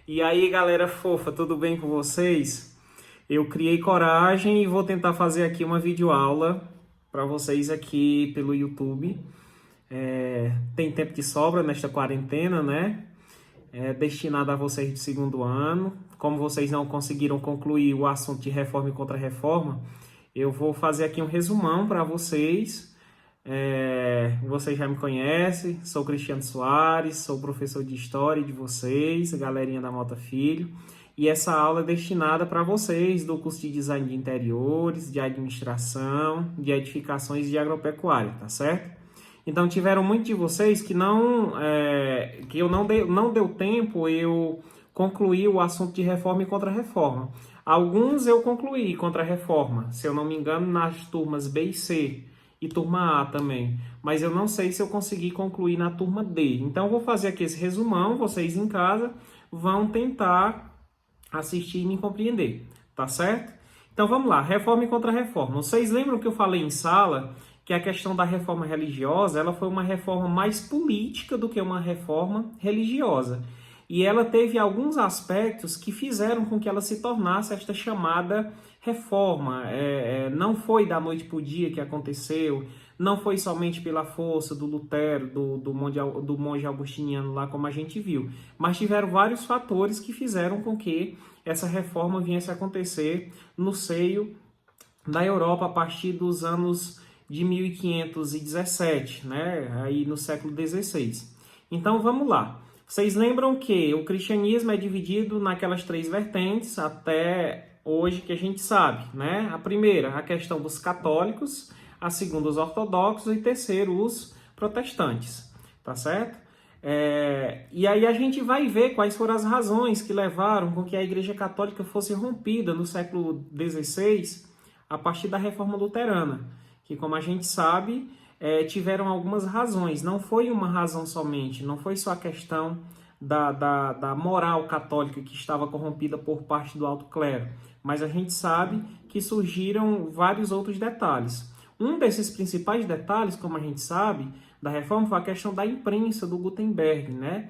E aí, galera fofa, tudo bem com vocês? Eu criei coragem e vou tentar fazer aqui uma videoaula para vocês aqui pelo YouTube. Tem tempo de sobra nesta quarentena, né? Destinada a vocês de segundo ano. Como vocês não conseguiram concluir o assunto de reforma e contra-reforma, eu vou fazer aqui um resumão para vocês. Vocês já me conhecem, sou Cristiano Soares, sou professor de História de vocês, galerinha da Mota Filho, e essa aula é destinada para vocês do curso de Design de Interiores, de Administração, de Edificações e de Agropecuária, tá certo? Então tiveram muitos de vocês que não deu tempo eu concluir o assunto de reforma e contra-reforma. Alguns eu concluí contra-reforma, se eu não me engano, nas turmas B e C, e turma A também, mas eu não sei se eu consegui concluir na turma D. Então eu vou fazer aqui esse resumão, vocês em casa vão tentar assistir e me compreender, tá certo? Então vamos lá, reforma e contra-reforma. Vocês lembram que eu falei em sala que a questão da reforma religiosa, ela foi uma reforma mais política do que uma reforma religiosa. E ela teve alguns aspectos que fizeram com que ela se tornasse esta chamada reforma. Não foi da noite para o dia que aconteceu, não foi somente pela força do Lutero, do monge agostiniano lá, como a gente viu, mas tiveram vários fatores que fizeram com que essa reforma viesse a acontecer no seio da Europa a partir dos anos de 1517, né? Aí no século XVI. Então vamos lá. Vocês lembram que o cristianismo é dividido naquelas três vertentes até hoje que a gente sabe, né? A primeira, a questão dos católicos, a segunda, os ortodoxos e terceiro, os protestantes, tá certo? E aí a gente vai ver quais foram as razões que levaram com que a Igreja Católica fosse rompida no século XVI a partir da Reforma Luterana, que, como a gente sabe, tiveram algumas razões. Não foi uma razão somente, não foi só a questão da moral católica que estava corrompida por parte do alto clero, mas a gente sabe que surgiram vários outros detalhes. Um desses principais detalhes, como a gente sabe, da reforma foi a questão da imprensa do Gutenberg, né?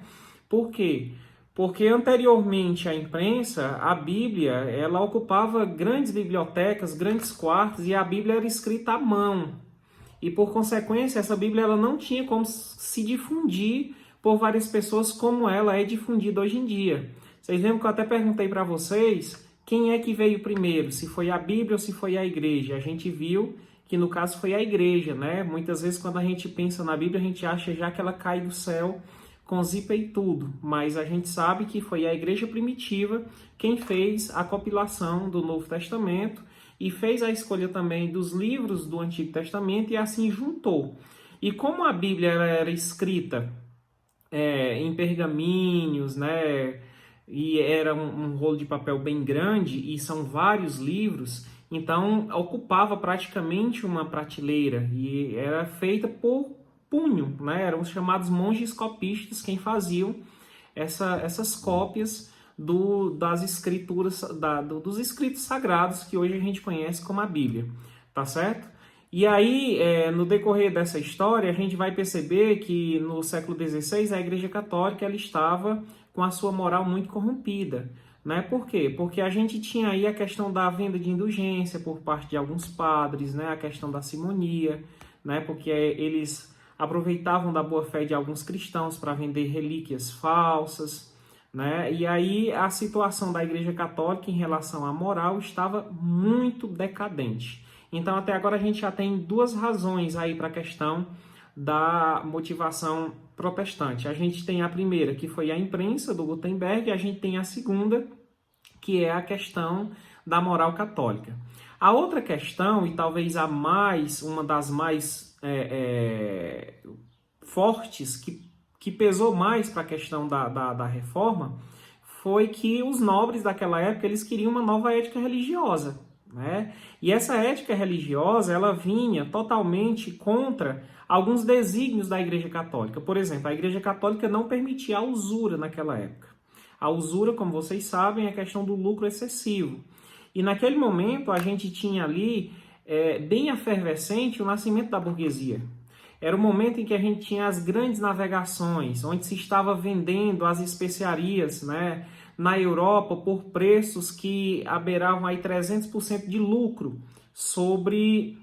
Por quê? Porque anteriormente à imprensa, a Bíblia, ela ocupava grandes bibliotecas, grandes quartos, e a Bíblia era escrita à mão. E por consequência, essa Bíblia ela não tinha como se difundir por várias pessoas como ela é difundida hoje em dia. Vocês lembram que eu até perguntei para vocês quem é que veio primeiro, se foi a Bíblia ou se foi a igreja. A gente viu que no caso foi a igreja, né? Muitas vezes quando a gente pensa na Bíblia, a gente acha já que ela cai do céu com zipa e tudo, mas a gente sabe que foi a igreja primitiva quem fez a compilação do Novo Testamento e fez a escolha também dos livros do Antigo Testamento e assim juntou. E como a Bíblia era escrita em pergaminhos, né, e era um rolo de papel bem grande e são vários livros, então ocupava praticamente uma prateleira e era feita por punho, né? Eram os chamados monges copistas quem faziam essas cópias das escrituras, dos escritos sagrados que hoje a gente conhece como a Bíblia, tá certo? E aí, no decorrer dessa história, a gente vai perceber que no século XVI a Igreja Católica ela estava com a sua moral muito corrompida, né? Por quê? Porque a gente tinha aí a questão da venda de indulgência por parte de alguns padres, né? A questão da simonia, né? Porque eles aproveitavam da boa-fé de alguns cristãos para vender relíquias falsas, né? E aí a situação da Igreja Católica em relação à moral estava muito decadente. Então até agora a gente já tem duas razões aí para a questão da motivação protestante. A gente tem a primeira, que foi a imprensa do Gutenberg, e a gente tem a segunda, que é a questão da moral católica. A outra questão, e talvez uma das mais fortes, que pesou mais para a questão da reforma, foi que os nobres daquela época eles queriam uma nova ética religiosa, né? E essa ética religiosa ela vinha totalmente contra alguns desígnios da Igreja Católica. Por exemplo, a Igreja Católica não permitia a usura naquela época. A usura, como vocês sabem, é a questão do lucro excessivo. E naquele momento a gente tinha ali, bem efervescente, o nascimento da burguesia. Era o momento em que a gente tinha as grandes navegações, onde se estava vendendo as especiarias, né, na Europa por preços que abeiravam aí 300% de lucro sobre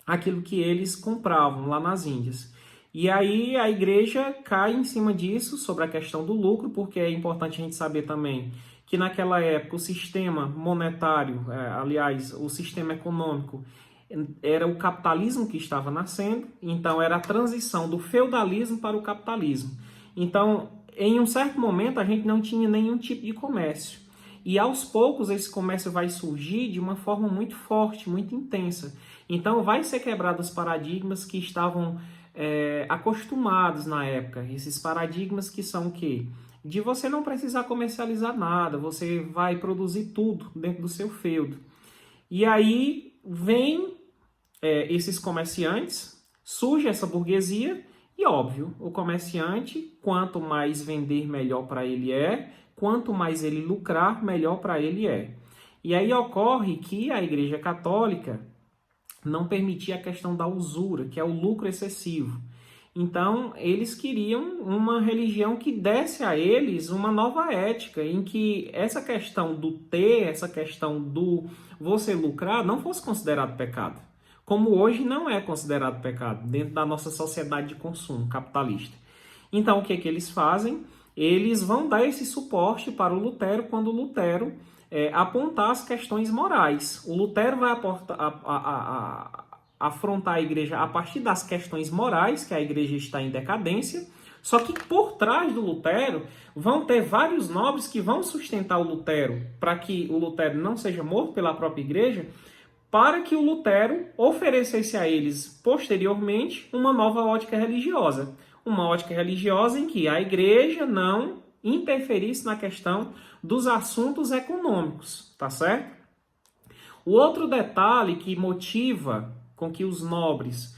aquilo que eles compravam lá nas Índias. E aí a igreja cai em cima disso, sobre a questão do lucro, porque é importante a gente saber também que naquela época o sistema monetário, aliás, o sistema econômico, era o capitalismo que estava nascendo, então era a transição do feudalismo para o capitalismo. Então, em um certo momento, a gente não tinha nenhum tipo de comércio. E aos poucos esse comércio vai surgir de uma forma muito forte, muito intensa. Então vai ser quebrado os paradigmas que estavam acostumados na época. Esses paradigmas que são o quê? De você não precisar comercializar nada, você vai produzir tudo dentro do seu feudo. E aí vem esses comerciantes, surge essa burguesia e, óbvio, o comerciante, quanto mais vender, melhor para ele é, quanto mais ele lucrar, melhor para ele é. E aí ocorre que a Igreja Católica não permitia a questão da usura, que é o lucro excessivo. Então, eles queriam uma religião que desse a eles uma nova ética, em que essa questão do ter, essa questão do você lucrar, não fosse considerado pecado. Como hoje não é considerado pecado dentro da nossa sociedade de consumo capitalista. Então, o que eles fazem? Eles vão dar esse suporte para o Lutero quando o Lutero apontar as questões morais. O Lutero vai afrontar a igreja a partir das questões morais, que a igreja está em decadência, só que por trás do Lutero vão ter vários nobres que vão sustentar o Lutero, para que o Lutero não seja morto pela própria igreja, para que o Lutero oferecesse a eles, posteriormente, uma nova ótica religiosa. Uma ótica religiosa em que a igreja não interferisse na questão dos assuntos econômicos, tá certo? O outro detalhe que motiva com que os nobres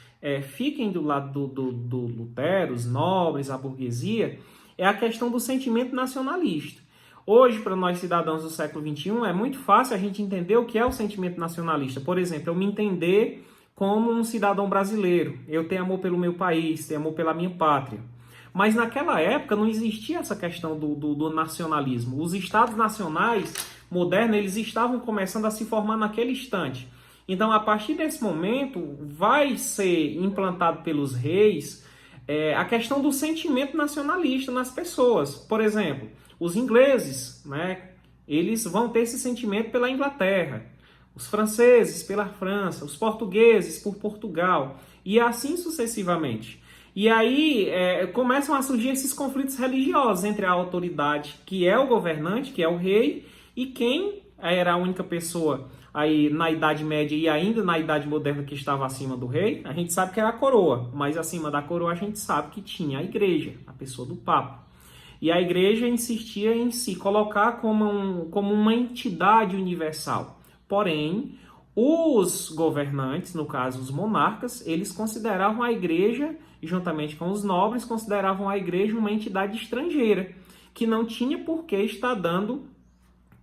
fiquem do lado do Lutero, os nobres, a burguesia, é a questão do sentimento nacionalista. Hoje, para nós cidadãos do século XXI, é muito fácil a gente entender o que é o sentimento nacionalista. Por exemplo, eu me entender como um cidadão brasileiro, eu tenho amor pelo meu país, tenho amor pela minha pátria. Mas naquela época não existia essa questão do nacionalismo. Os estados nacionais modernos, eles estavam começando a se formar naquele instante. Então, a partir desse momento, vai ser implantado pelos reis a questão do sentimento nacionalista nas pessoas. Por exemplo, os ingleses, né, eles vão ter esse sentimento pela Inglaterra, os franceses pela França, os portugueses por Portugal, e assim sucessivamente. E aí começam a surgir esses conflitos religiosos entre a autoridade, que é o governante, que é o rei, e quem era a única pessoa aí na Idade Média e ainda na Idade Moderna que estava acima do rei. A gente sabe que era a coroa, mas acima da coroa a gente sabe que tinha a igreja, a pessoa do Papa. E a igreja insistia em se colocar como uma entidade universal. Porém, os governantes, no caso os monarcas, eles consideravam a igreja, juntamente com os nobres, consideravam a igreja uma entidade estrangeira, que não tinha por que estar dando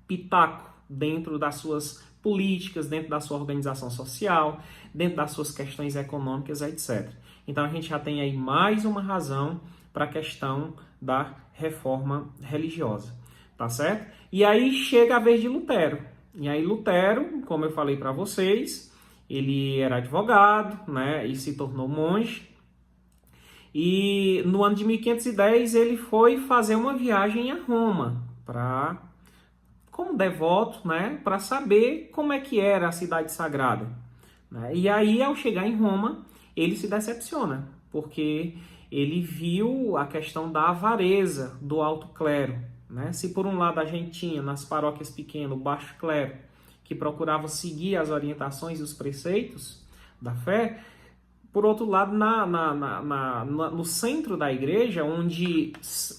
pitaco dentro das suas políticas, dentro da sua organização social, dentro das suas questões econômicas, etc. Então a gente já tem aí mais uma razão para a questão da reforma religiosa, tá certo? E aí chega a vez de Lutero. E aí Lutero, como eu falei para vocês, ele era advogado, né, e se tornou monge. E no ano de 1510 ele foi fazer uma viagem a Roma como devoto, né, para saber como é que era a cidade sagrada, né? E aí, ao chegar em Roma, ele se decepciona, porque ele viu a questão da avareza do alto clero, né? Se por um lado a gente tinha nas paróquias pequenas o baixo clero, que procurava seguir as orientações e os preceitos da fé, por outro lado, no centro da igreja, onde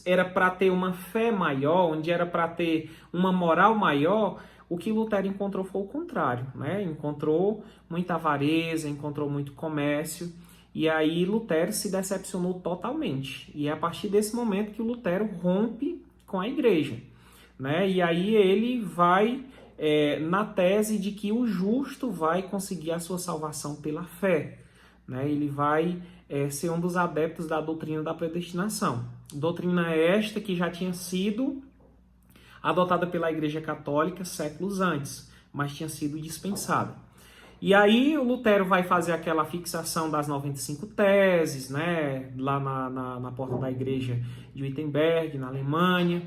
era para ter uma fé maior, onde era para ter uma moral maior, o que Lutero encontrou foi o contrário, né? Encontrou muita avareza, encontrou muito comércio, e aí Lutero se decepcionou totalmente. E é a partir desse momento que o Lutero rompe com a igreja, né? E aí ele vai na tese de que o justo vai conseguir a sua salvação pela fé. Ele vai ser um dos adeptos da doutrina da predestinação. Doutrina esta que já tinha sido adotada pela Igreja Católica séculos antes, mas tinha sido dispensada. E aí o Lutero vai fazer aquela fixação das 95 teses, né, lá na porta da igreja de Wittenberg, na Alemanha.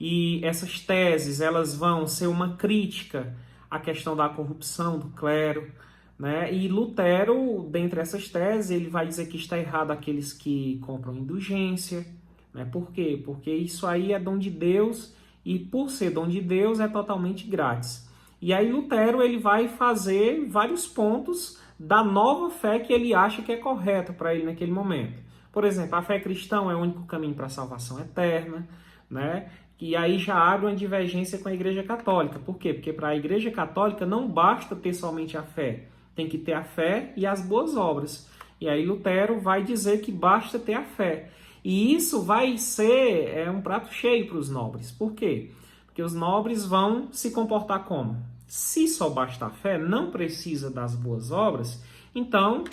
E essas teses, elas vão ser uma crítica à questão da corrupção do clero, né? E Lutero, dentre essas teses, ele vai dizer que está errado aqueles que compram indulgência, né? Por quê? Porque isso aí é dom de Deus e por ser dom de Deus é totalmente grátis. E aí Lutero ele vai fazer vários pontos da nova fé que ele acha que é correta para ele naquele momento. Por exemplo, a fé cristã é o único caminho para a salvação eterna, né? E aí já abre uma divergência com a Igreja Católica. Por quê? Porque para a Igreja Católica não basta ter somente a fé, tem que ter a fé e as boas obras. E aí Lutero vai dizer que basta ter a fé. E isso vai ser um prato cheio para os nobres. Por quê? Porque os nobres vão se comportar como? Se só basta a fé, não precisa das boas obras, então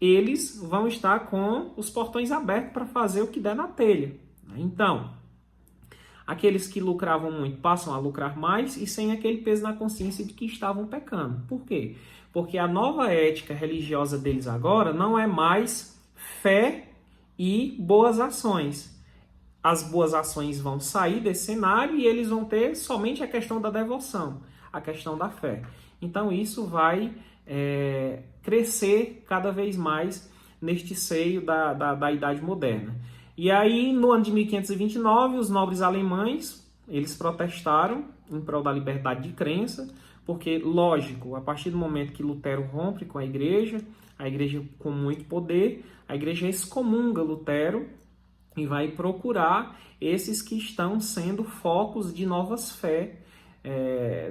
eles vão estar com os portões abertos para fazer o que der na telha. Então, aqueles que lucravam muito passam a lucrar mais e sem aquele peso na consciência de que estavam pecando. Por quê? Porque a nova ética religiosa deles agora não é mais fé e boas ações. As boas ações vão sair desse cenário e eles vão ter somente a questão da devoção, a questão da fé. Então isso vai crescer cada vez mais neste seio da Idade Moderna. E aí, no ano de 1529, os nobres alemães, eles protestaram em prol da liberdade de crença, porque, lógico, a partir do momento que Lutero rompe com a igreja com muito poder, a igreja excomunga Lutero e vai procurar esses que estão sendo focos de novas fé,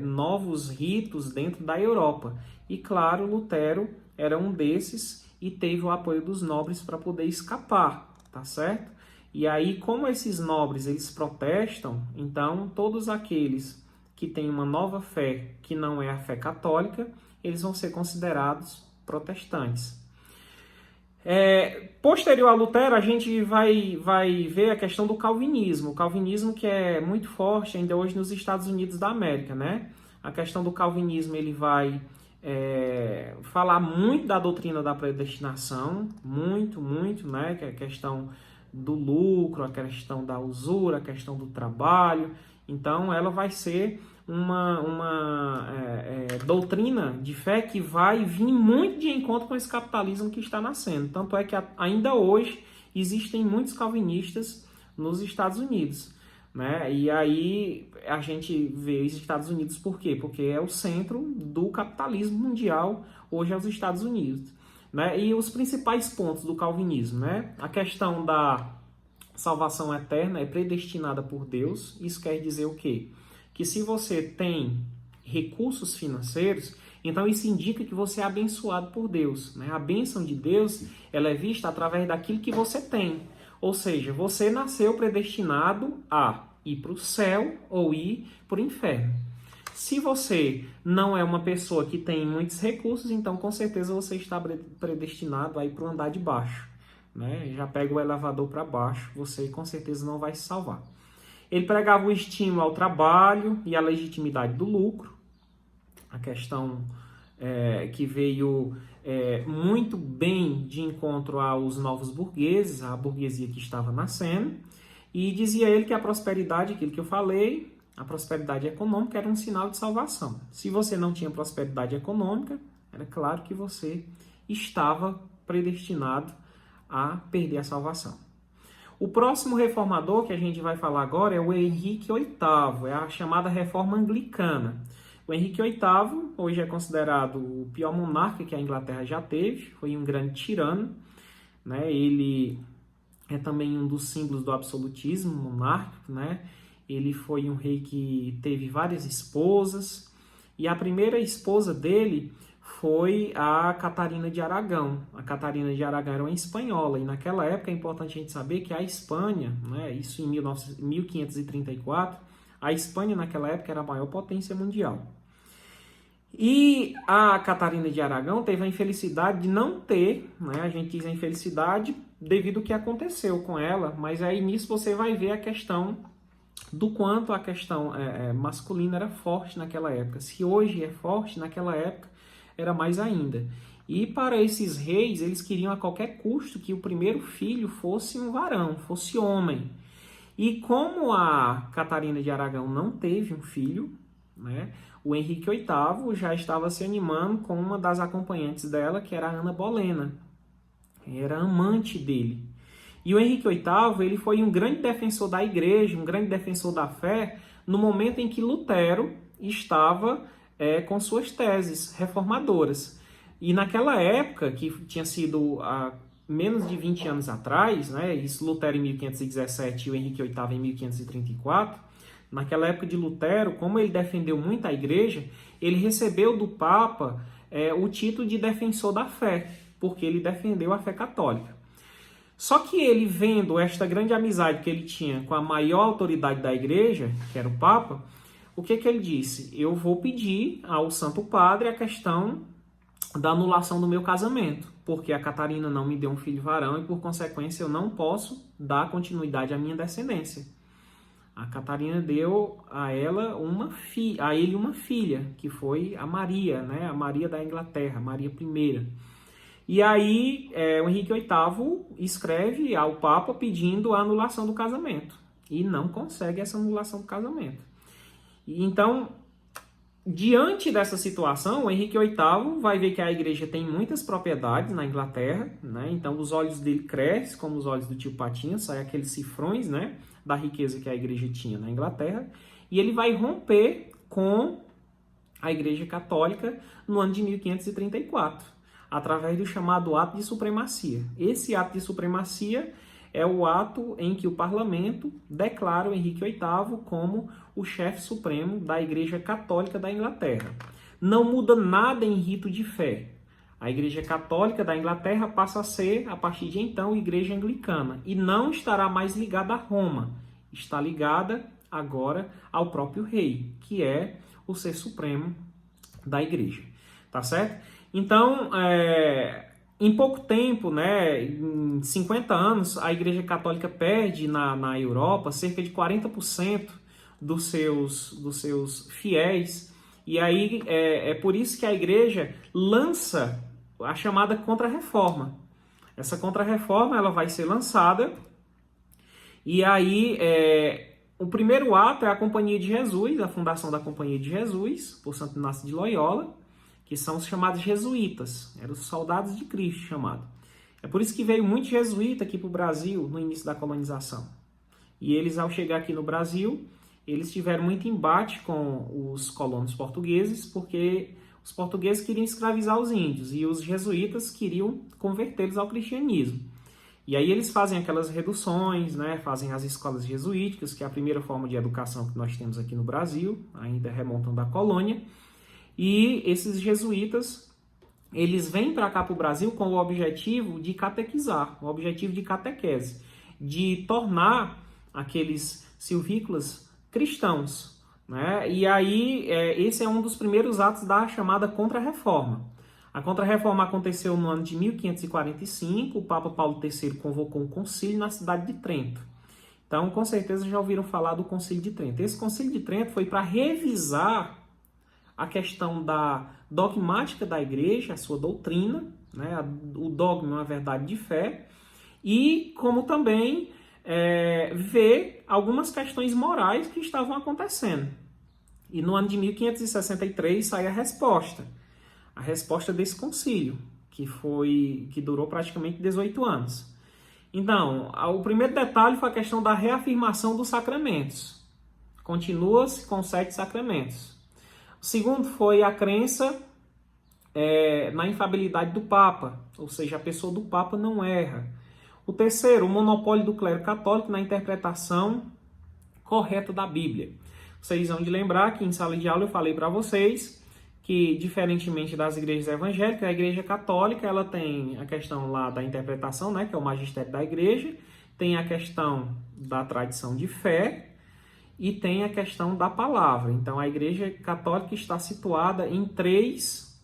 novos ritos dentro da Europa. E claro, Lutero era um desses e teve o apoio dos nobres para poder escapar, tá certo? E aí, como esses nobres eles protestam, então todos aqueles que têm uma nova fé que não é a fé católica, eles vão ser considerados protestantes. Posterior a Lutero, a gente vai ver a questão do calvinismo. O calvinismo que é muito forte ainda hoje nos Estados Unidos da América, né? A questão do calvinismo, ele vai falar muito da doutrina da predestinação, muito, né? Que é a questão do lucro, a questão da usura, a questão do trabalho. Então, ela vai ser uma doutrina de fé que vai vir muito de encontro com esse capitalismo que está nascendo. Tanto é que ainda hoje existem muitos calvinistas nos Estados Unidos, né? E aí a gente vê os Estados Unidos por quê? Porque é o centro do capitalismo mundial hoje é os Estados Unidos, né? E os principais pontos do calvinismo, né? A questão da salvação eterna é predestinada por Deus. Isso quer dizer o quê? Que se você tem recursos financeiros, então isso indica que você é abençoado por Deus, né? A bênção de Deus, ela é vista através daquilo que você tem. Ou seja, você nasceu predestinado a ir para o céu ou ir para o inferno. Se você não é uma pessoa que tem muitos recursos, então com certeza você está predestinado a ir para o andar de baixo, né? Já pega o elevador para baixo, você com certeza não vai se salvar. Ele pregava o estímulo ao trabalho e a legitimidade do lucro, a questão que veio muito bem de encontro aos novos burgueses, a burguesia que estava nascendo, e dizia ele que a prosperidade, aquilo que eu falei, a prosperidade econômica era um sinal de salvação. Se você não tinha prosperidade econômica, era claro que você estava predestinado a perder a salvação. O próximo reformador que a gente vai falar agora é o Henrique VIII, é a chamada Reforma Anglicana. O Henrique VIII hoje é considerado o pior monarca que a Inglaterra já teve, foi um grande tirano, né? Ele é também um dos símbolos do absolutismo monárquico, né? Ele foi um rei que teve várias esposas, e a primeira esposa dele foi a Catarina de Aragão. A Catarina de Aragão era uma espanhola, e naquela época é importante a gente saber que a Espanha, né, isso em 1534, a Espanha naquela época era a maior potência mundial. E a Catarina de Aragão teve a infelicidade de não ter, né, a gente diz a infelicidade devido ao que aconteceu com ela, mas aí nisso você vai ver a questão do quanto a questão masculina era forte naquela época. Se hoje é forte, naquela época era mais ainda. E para esses reis, eles queriam a qualquer custo que o primeiro filho fosse um varão, fosse homem. E como a Catarina de Aragão não teve um filho, né, o Henrique VIII já estava se animando com uma das acompanhantes dela, que era a Ana Bolena. Era amante dele. E o Henrique VIII, ele foi um grande defensor da igreja, um grande defensor da fé, no momento em que Lutero estava com suas teses reformadoras. E naquela época, que tinha sido há menos de 20 anos atrás, né, isso Lutero em 1517 e o Henrique VIII em 1534, naquela época de Lutero, como ele defendeu muito a igreja, ele recebeu do Papa o título de defensor da fé, porque ele defendeu a fé católica. Só que ele, vendo esta grande amizade que ele tinha com a maior autoridade da igreja, que era o Papa, o que ele disse? Eu vou pedir ao Santo Padre a questão da anulação do meu casamento, porque a Catarina não me deu um filho varão e, por consequência, eu não posso dar continuidade à minha descendência. A Catarina deu a ele uma filha, que foi a Maria, né? A Maria da Inglaterra, Maria I. E aí o Henrique VIII escreve ao Papa pedindo a anulação do casamento. E não consegue essa anulação do casamento. E então, diante dessa situação, o Henrique VIII vai ver que a igreja tem muitas propriedades na Inglaterra, né? Então os olhos dele crescem, como os olhos do tio Patinha, saem aqueles cifrões, né, da riqueza que a igreja tinha na Inglaterra, e ele vai romper com a igreja católica no ano de 1534. Através do chamado ato de supremacia. Esse ato de supremacia é o ato em que o parlamento declara o Henrique VIII como o chefe supremo da Igreja Católica da Inglaterra. Não muda nada em rito de fé. A Igreja Católica da Inglaterra passa a ser, a partir de então, Igreja Anglicana e não estará mais ligada a Roma. Está ligada agora ao próprio rei, que é o ser supremo da Igreja. Tá certo? Então, em pouco tempo, né, em 50 anos, a Igreja Católica perde na Europa cerca de 40% dos seus fiéis. E aí é por isso que a Igreja lança a chamada Contra-Reforma. Essa Contra-Reforma ela vai ser lançada e aí o primeiro ato é a Companhia de Jesus, a fundação da Companhia de Jesus, por Santo Inácio de Loyola, que são os chamados jesuítas, eram os soldados de Cristo chamados. É por isso que veio muito jesuíta aqui para o Brasil no início da colonização. E eles, ao chegar aqui no Brasil, eles tiveram muito embate com os colonos portugueses, porque os portugueses queriam escravizar os índios e os jesuítas queriam convertê-los ao cristianismo. E aí eles fazem aquelas reduções, né? Fazem as escolas jesuíticas, que é a primeira forma de educação que nós temos aqui no Brasil, ainda remontam da colônia. E esses jesuítas, eles vêm para cá para o Brasil com o objetivo de catequizar, o objetivo de catequese, de tornar aqueles silvícolas cristãos, né? E aí esse é um dos primeiros atos da chamada Contra-Reforma. A Contra-Reforma aconteceu no ano de 1545, o Papa Paulo III convocou um concílio na cidade de Trento. Então, com certeza já ouviram falar do Concílio de Trento. Esse Concílio de Trento foi para revisar a questão da dogmática da igreja, a sua doutrina, né? O dogma é uma verdade de fé, e como também ver algumas questões morais que estavam acontecendo. E no ano de 1563 sai a resposta desse concílio, que durou praticamente 18 anos. Então, o primeiro detalhe foi a questão da reafirmação dos sacramentos. Continua-se com 7 sacramentos. O segundo foi a crença na infalibilidade do Papa, ou seja, a pessoa do Papa não erra. O terceiro, o monopólio do clero católico na interpretação correta da Bíblia. Vocês vão de lembrar que em sala de aula eu falei para vocês que, diferentemente das igrejas evangélicas, a igreja católica ela tem a questão lá da interpretação, né, que é o magistério da igreja, tem a questão da tradição de fé, e tem a questão da palavra. Então, a Igreja Católica está situada em três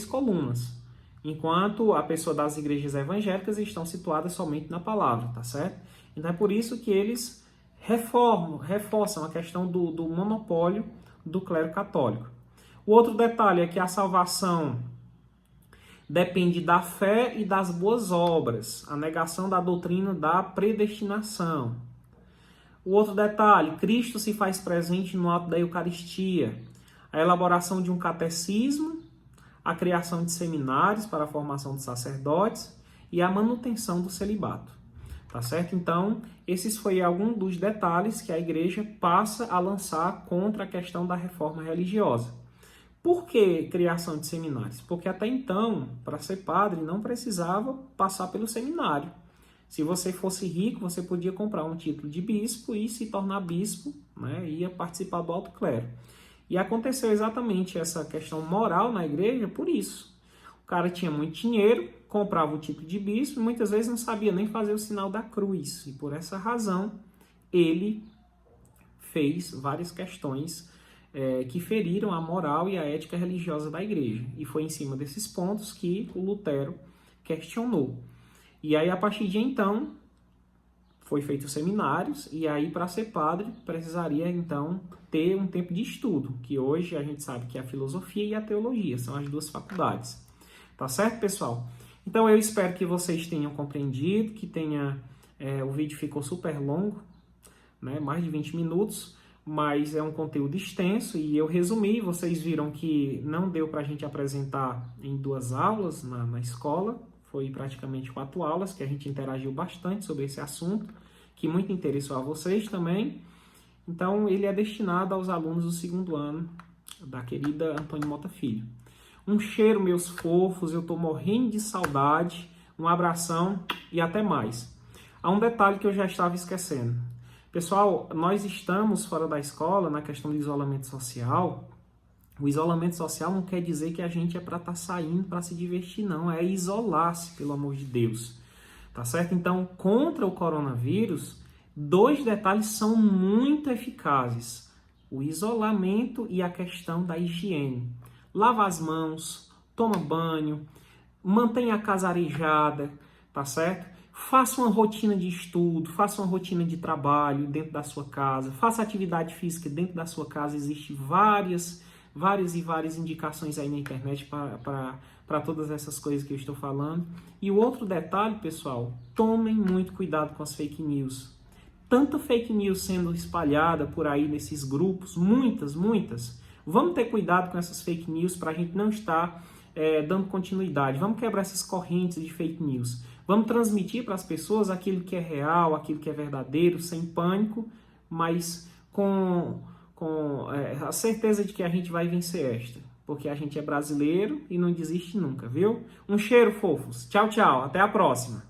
colunas, enquanto a pessoa das igrejas evangélicas estão situadas somente na palavra, tá certo? Então, é por isso que eles reforçam a questão do monopólio do clero católico. O outro detalhe é que a salvação depende da fé e das boas obras, a negação da doutrina da predestinação. O outro detalhe, Cristo se faz presente no ato da Eucaristia, a elaboração de um catecismo, a criação de seminários para a formação de sacerdotes e a manutenção do celibato. Tá certo? Então, esses foi algum dos detalhes que a igreja passa a lançar contra a questão da reforma religiosa. Por que criação de seminários? Porque até então, para ser padre, não precisava passar pelo seminário. Se você fosse rico, você podia comprar um título de bispo e se tornar bispo, né? Ia participar do alto clero. E aconteceu exatamente essa questão moral na igreja por isso. O cara tinha muito dinheiro, comprava o título de bispo e muitas vezes não sabia nem fazer o sinal da cruz. E por essa razão, ele fez várias questões que feriram a moral e a ética religiosa da igreja. E foi em cima desses pontos que o Lutero questionou. E aí, a partir de então, foi feito seminários, e aí, para ser padre, precisaria, então, ter um tempo de estudo, que hoje a gente sabe que é a filosofia e a teologia, são as duas faculdades. Tá certo, pessoal? Então, eu espero que vocês tenham compreendido, que o vídeo ficou super longo, né? Mais de 20 minutos, mas é um conteúdo extenso e eu resumi. Vocês viram que não deu para a gente apresentar em 2 aulas na escola, foi praticamente 4 aulas que a gente interagiu bastante sobre esse assunto, que muito interessou a vocês também. Então, ele é destinado aos alunos do 2º ano da querida Antônio Mota Filho. Um cheiro, meus fofos, eu tô morrendo de saudade, um abração e até mais. Há um detalhe que eu já estava esquecendo. Pessoal, nós estamos fora da escola na questão do isolamento social. O isolamento social não quer dizer que a gente é para estar saindo para se divertir, não. É isolar-se, pelo amor de Deus. Tá certo? Então, contra o coronavírus, 2 detalhes são muito eficazes. O isolamento e a questão da higiene. Lava as mãos, toma banho, mantenha a casa arejada, tá certo? Faça uma rotina de estudo, faça uma rotina de trabalho dentro da sua casa, faça atividade física dentro da sua casa. Existem várias indicações aí na internet para todas essas coisas que eu estou falando. E o outro detalhe, pessoal, tomem muito cuidado com as fake news. Tanta fake news sendo espalhada por aí nesses grupos, muitas. Vamos ter cuidado com essas fake news para a gente não estar dando continuidade. Vamos quebrar essas correntes de fake news. Vamos transmitir para as pessoas aquilo que é real, aquilo que é verdadeiro, sem pânico, mas com a certeza de que a gente vai vencer esta. Porque a gente é brasileiro e não desiste nunca, viu? Um cheiro, fofos. Tchau, tchau. Até a próxima.